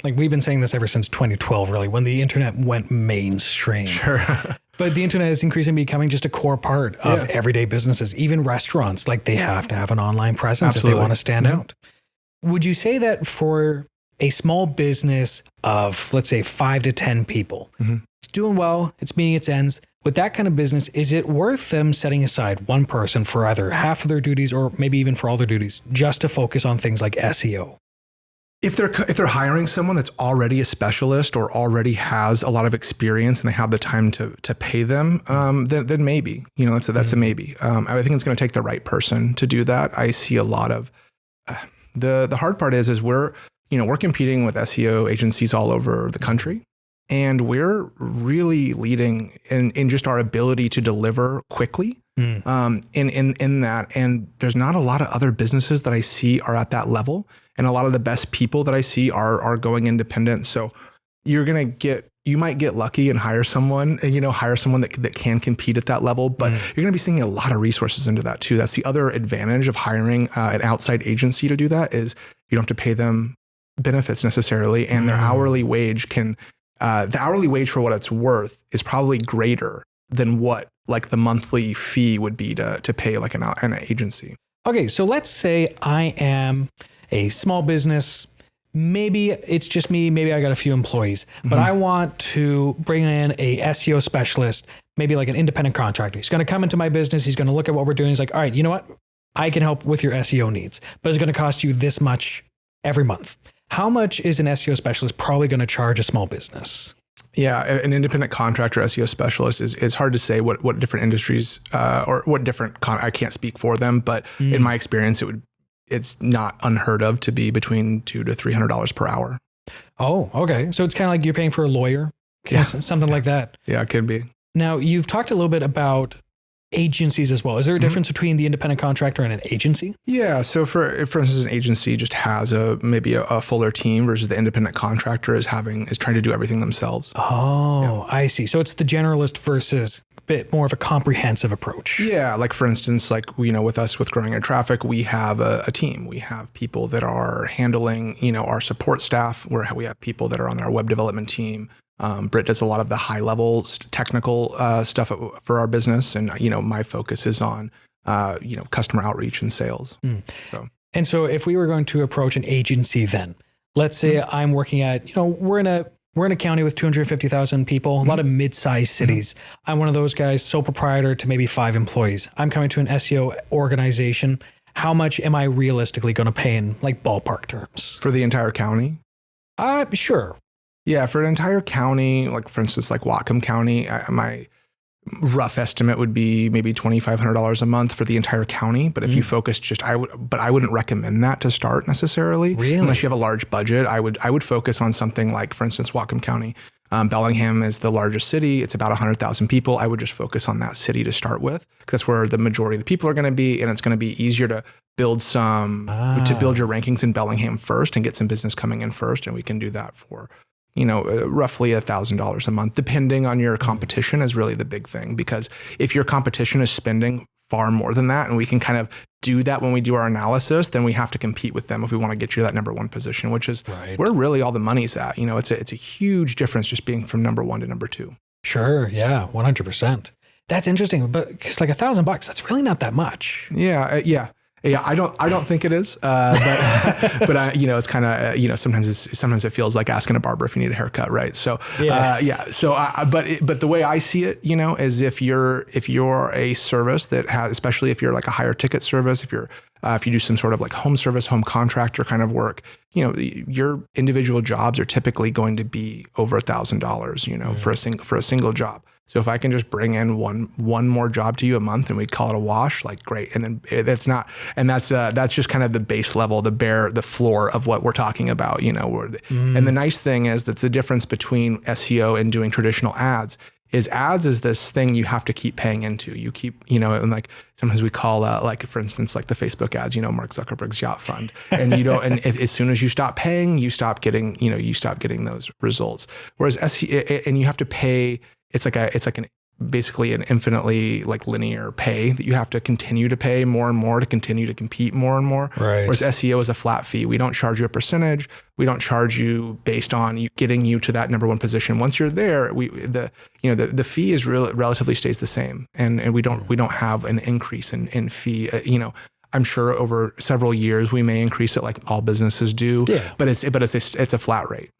like we've been saying this ever since 2012, really, when the internet went mainstream. Sure. But the internet is increasingly becoming just a core part of everyday businesses, even restaurants. Like they have to have an online presence if they want to stand out. Would you say that for a small business of, let's say, 5 to 10 people, it's doing well, it's meeting its ends, with that kind of business, is it worth them setting aside one person for either half of their duties or maybe even for all their duties just to focus on things like SEO? If they're hiring someone that's already a specialist or already has a lot of experience and they have the time to pay them, then maybe, that's a maybe. I think it's going to take the right person to do that. I see a lot of the hard part is we're competing with SEO agencies all over the country, and we're really leading in just our ability to deliver quickly. In that, and there's not a lot of other businesses that I see are at that level. And a lot of the best people that I see are going independent. So you might get lucky and hire someone that can compete at that level, but you're going to be seeing a lot of resources into that too. That's the other advantage of hiring an outside agency to do that, is you don't have to pay them benefits necessarily. And their hourly wage the hourly wage for what it's worth is probably greater than what like the monthly fee would be to pay like an agency. Okay. So let's say I am a small business. Maybe it's just me. Maybe I got a few employees, but I want to bring in a SEO specialist, maybe like an independent contractor. He's going to come into my business. He's going to look at what we're doing. He's like, all right, you know what? I can help with your SEO needs, but it's going to cost you this much every month. How much is an SEO specialist probably going to charge a small business? Yeah, an independent contractor SEO specialist is hard to say what different industries or what different I can't speak for them, but in my experience, it's not unheard of to be between $200 to $300 per hour. Oh, okay. So it's kind of like you're paying for a lawyer, something like that. Yeah, it could be. Now, you've talked a little bit about agencies as well. Is there a difference between the independent contractor and an agency? Yeah. So for instance, an agency just has maybe a fuller team versus the independent contractor is trying to do everything themselves. Oh, yeah. I see. So it's the generalist versus a bit more of a comprehensive approach. Yeah. Like for instance, with us with growing our traffic, we have a team. We have people that are handling, our support staff, where we have people that are on our web development team. Britt does a lot of the high level technical stuff for our business. And, my focus is on, customer outreach and sales. And so if we were going to approach an agency, then let's say I'm working at, we're in a county with 250,000 people, a lot of mid-sized cities. I'm one of those guys, sole proprietor to maybe 5 employees. I'm coming to an SEO organization. How much am I realistically going to pay in like ballpark terms? For the entire county? Sure. Yeah, for an entire county, like for instance, like Whatcom County, my rough estimate would be maybe $2,500 a month for the entire county. But if you focus I wouldn't recommend that to start necessarily. Really? Unless you have a large budget. I would focus on something like, for instance, Whatcom County. Bellingham is the largest city. It's about 100,000 people. I would just focus on that city to start with, because that's where the majority of the people are going to be. And it's going to be easier to build your rankings in Bellingham first and get some business coming in first. And we can do that for roughly $1,000 a month, depending on your competition, is really the big thing. Because if your competition is spending far more than that, and we can kind of do that when we do our analysis, then we have to compete with them if we want to get you that number 1 position, which is where really all the money's at. It's a huge difference just being from number 1 to number 2. Sure. Yeah. 100%. That's interesting, but it's like $1,000. That's really not that much. Yeah. Yeah, I don't think it is, but it's kind of sometimes it feels like asking a barber if you need a haircut, right? So but the way I see it, is if you're a service that has, especially if you're like a higher ticket service, if you do some sort of like home service, home contractor kind of work, your individual jobs are typically going to be over $1,000, for a single job. So if I can just bring in one more job to you a month and we call it a wash, like great. And then that's just kind of the base level, the floor of what we're talking about, And the nice thing is that's the difference between SEO and doing traditional ads. Ads is this thing you have to keep paying into. You keep, and like sometimes we call like, for instance, like the Facebook ads, Mark Zuckerberg's yacht fund, and as soon as you stop paying, you stop getting those results. Whereas SEO, and you have to pay. It's like an basically an infinitely like linear pay that you have to continue to pay more and more to continue to compete more and more. Right. Whereas SEO is a flat fee. We don't charge you a percentage. We don't charge you based on you getting you to that number one position. Once you're there, the fee is relatively stays the same, and we don't have an increase in fee. I'm sure over several years we may increase it like all businesses do. Yeah. But it's a flat rate.